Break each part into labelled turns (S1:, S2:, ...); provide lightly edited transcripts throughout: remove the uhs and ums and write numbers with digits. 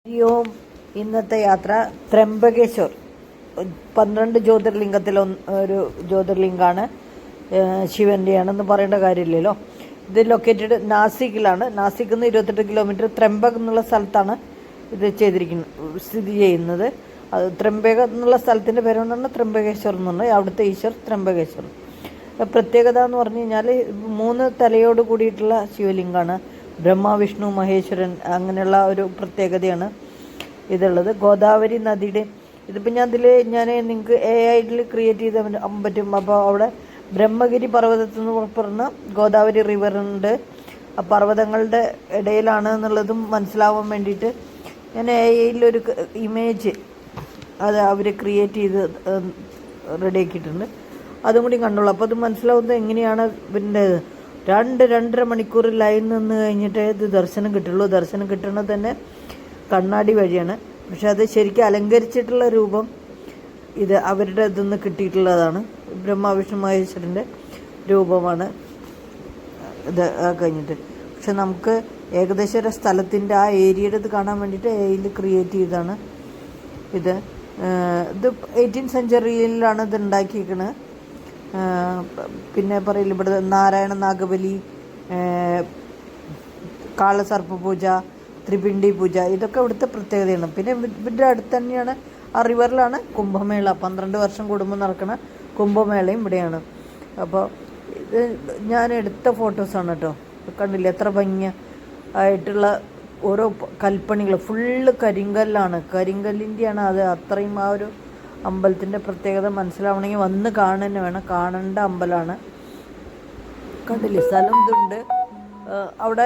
S1: ഹരിയോം. ഇന്നത്തെ യാത്ര ത്രംബകേശ്വർ 12 ജ്യോതിർലിംഗത്തിൽ ഒരു ജ്യോതിർലിംഗാണ്. ശിവന്റെയാണെന്ന് പറയേണ്ട കാര്യമില്ലല്ലോ. ഇത് ലൊക്കേറ്റഡ് നാസിക്കിലാണ്. നാസിക്കിൽ നിന്ന് 28 കിലോമീറ്റർ ത്രംബക് എന്നുള്ള സ്ഥലത്താണ് ഇത് സ്ഥിതി ചെയ്യുന്നത്. അത് ത്രംബക എന്നുള്ള സ്ഥലത്തിൻ്റെ പേരെന്നാണ് ത്രംബകേശ്വർ എന്ന് പറഞ്ഞാൽ അവിടുത്തെ ഈശ്വർ ത്രംബകേശ്വർ. പ്രത്യേകത എന്ന് പറഞ്ഞു കഴിഞ്ഞാൽ 3 തലയോട് കൂടിയിട്ടുള്ള ശിവലിംഗമാണ്. ബ്രഹ്മ, വിഷ്ണു, മഹേശ്വരൻ അങ്ങനെയുള്ള ഒരു പ്രത്യേകതയാണ് ഇതുള്ളത്. ഗോദാവരി നദിയുടെ ഇതിപ്പോൾ ഞാൻ നിങ്ങൾക്ക് AI ക്രിയേറ്റ് ചെയ്ത് പറ്റും. അപ്പോൾ അവിടെ ബ്രഹ്മഗിരി പർവ്വതത്തിൽ നിന്ന് പറഞ്ഞ ഗോദാവരി റിവറുണ്ട്. ആ പർവ്വതങ്ങളുടെ ഇടയിലാണ് എന്നുള്ളതും മനസ്സിലാവാൻ വേണ്ടിയിട്ട് ഞാൻ AI ഒരു ഇമേജ് അത് അവർ ക്രിയേറ്റ് ചെയ്ത് റെഡിയാക്കിയിട്ടുണ്ട്. അതും കൂടി കണ്ടോളൂ. അപ്പോൾ അത് മനസ്സിലാവുന്നത് എങ്ങനെയാണ്. പിന്നെ 2-2.5 മണിക്കൂർ ലൈൻ നിന്ന് കഴിഞ്ഞിട്ട് ഇത് ദർശനം കിട്ടുള്ളൂ. ദർശനം കിട്ടുന്നത് തന്നെ കണ്ണാടി വഴിയാണ്. പക്ഷെ അത് ശരിക്കും അലങ്കരിച്ചിട്ടുള്ള രൂപം ഇത് അവരുടെ ഇതൊന്ന് കിട്ടിയിട്ടുള്ളതാണ്. ബ്രഹ്മവിഷ്ണു മഹേശ്വരൻ്റെ രൂപമാണ് ഇത് കഴിഞ്ഞിട്ട്. പക്ഷെ നമുക്ക് ഏകദേശം ഒരു സ്ഥലത്തിൻ്റെ ആ ഏരിയയുടെ ഇത് കാണാൻ വേണ്ടിയിട്ട് AI ക്രിയേറ്റ് ചെയ്താണ് ഇത്. 18th സെഞ്ച്വറിയിലാണ് ഇത് ഉണ്ടാക്കിയിരിക്കുന്നത്. പിന്നെ പറയില്ല ഇവിടെ നാരായണ നാഗബലി, കാളസർപ്പ പൂജ, ത്രിപിണ്ഡി പൂജ, ഇതൊക്കെ ഇവിടുത്തെ പ്രത്യേകതയാണ്. പിന്നെ ഇവരുടെ അടുത്ത് തന്നെയാണ് ആ റിവറിലാണ് കുംഭമേള. 12 വർഷം കൂടുമ്പോൾ നടക്കുന്ന കുംഭമേളയും ഇവിടെയാണ്. അപ്പോൾ ഇത് ഞാൻ എടുത്ത ഫോട്ടോസാണ് കേട്ടോ. കണ്ടില്ല എത്ര ഭംഗി ആയിട്ടുള്ള ഓരോ കൽപ്പണികൾ. ഫുള്ള് കരിങ്കല്ലാണ്, കരിങ്കല്ലിൻ്റെയാണ് അത്. അത്രയും ആ ഒരു അമ്പലത്തിൻ്റെ പ്രത്യേകത മനസ്സിലാവണമെങ്കിൽ വന്ന് കാണുക വേണം. കാണേണ്ട അമ്പലമാണ്. കണ്ടില്ലേ സ്ഥലം ഇതുണ്ട്. അവിടെ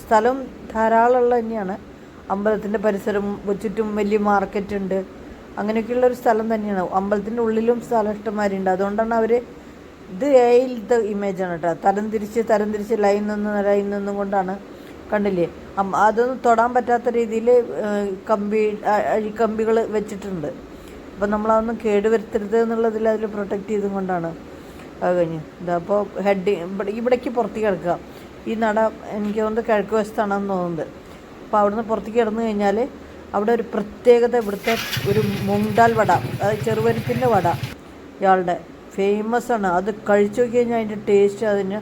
S1: സ്ഥലം ധാരാളമുള്ള തന്നെയാണ്. അമ്പലത്തിൻ്റെ പരിസരം ചുറ്റും വലിയ മാർക്കറ്റ് ഉണ്ട്. അങ്ങനെയൊക്കെയുള്ളൊരു സ്ഥലം തന്നെയാണ്. അമ്പലത്തിൻ്റെ ഉള്ളിലും സ്ഥലം ഇഷ്ടംമാരുണ്ട്. അതുകൊണ്ടാണ് അവർ ഇത് AI ഇമേജാണ് കേട്ടോ. തരം തിരിച്ച് ലൈൻ നിന്നും കൊണ്ടാണ്. കണ്ടില്ലേ അതൊന്നും തൊടാൻ പറ്റാത്ത രീതിയിൽ അഴിക്കമ്പികൾ വെച്ചിട്ടുണ്ട്. അപ്പോൾ നമ്മളതൊന്നും കേടുവരുത്തരുത് എന്നുള്ളതിൽ അതിൽ പ്രൊട്ടക്റ്റ് ചെയ്തും കൊണ്ടാണ് അത് കഴിഞ്ഞ് അപ്പോൾ ഇവിടേക്ക് പുറത്തേക്ക് കിടക്കുക. ഈ നട എനിക്ക് തോന്നുന്നത് കിഴക്ക് വശത്താണെന്ന് തോന്നുന്നത്. അപ്പോൾ അവിടുന്ന് പുറത്തേക്ക് കിടന്നു കഴിഞ്ഞാൽ അവിടെ ഒരു പ്രത്യേകത, ഇവിടുത്തെ ഒരു മുണ്ടാൽ വട, അതായത് ചെറുപരിപ്പിൻ്റെ വട ഇയാളുടെ ഫേമസ് ആണ്. അത് കഴിച്ചു നോക്കി കഴിഞ്ഞാൽ അതിൻ്റെ ടേസ്റ്റ് അതിന്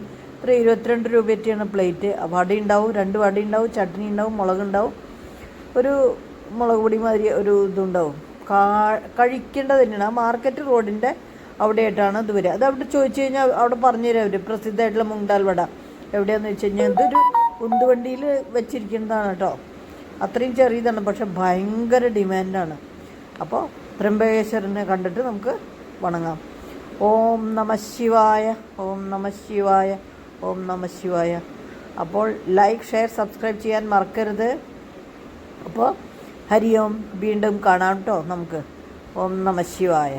S1: 22 രൂപയാണ് പ്ലേറ്റ്. വട ഉണ്ടാവും, 2 വട ഉണ്ടാവും, ചട്നി ഉണ്ടാവും, മുളകുണ്ടാവും, ഒരു മുളക് പൊടി മാതിരി ഒരു ഇതുണ്ടാവും. കഴിക്കേണ്ടത് തന്നെയാണ്. ആ മാർക്കറ്റ് റോഡിൻ്റെ അവിടെയായിട്ടാണ് ഇത് വരിക. അത് അവിടെ ചോദിച്ചു കഴിഞ്ഞാൽ അവിടെ പറഞ്ഞു തരാം അവർ. പ്രസിദ്ധമായിട്ടുള്ള മുണ്ടാൽ വട എവിടെയാണെന്ന് വെച്ച് കഴിഞ്ഞാൽ ഇതൊരു ഉന്തുവണ്ടിയിൽ വെച്ചിരിക്കുന്നതാണ് കേട്ടോ. അത്രയും ചെറിയതാണ്, പക്ഷെ ഭയങ്കര ഡിമാൻഡാണ്. അപ്പോൾ ത്രംബകേശ്വരനെ കണ്ടിട്ട് നമുക്ക് വണങ്ങാം. ഓം നമഃ ശിവായ, ഓം നമഃ ശിവായ, ഓം നമഃ ശിവായ. അപ്പോൾ ലൈക്ക്, ഷെയർ, സബ്സ്ക്രൈബ് ചെയ്യാൻ മറക്കരുത്. അപ്പോൾ ഹരിയോം. വീണ്ടും കാണാം കേട്ടോ നമുക്ക്. ഓം നമഃ ശിവായ.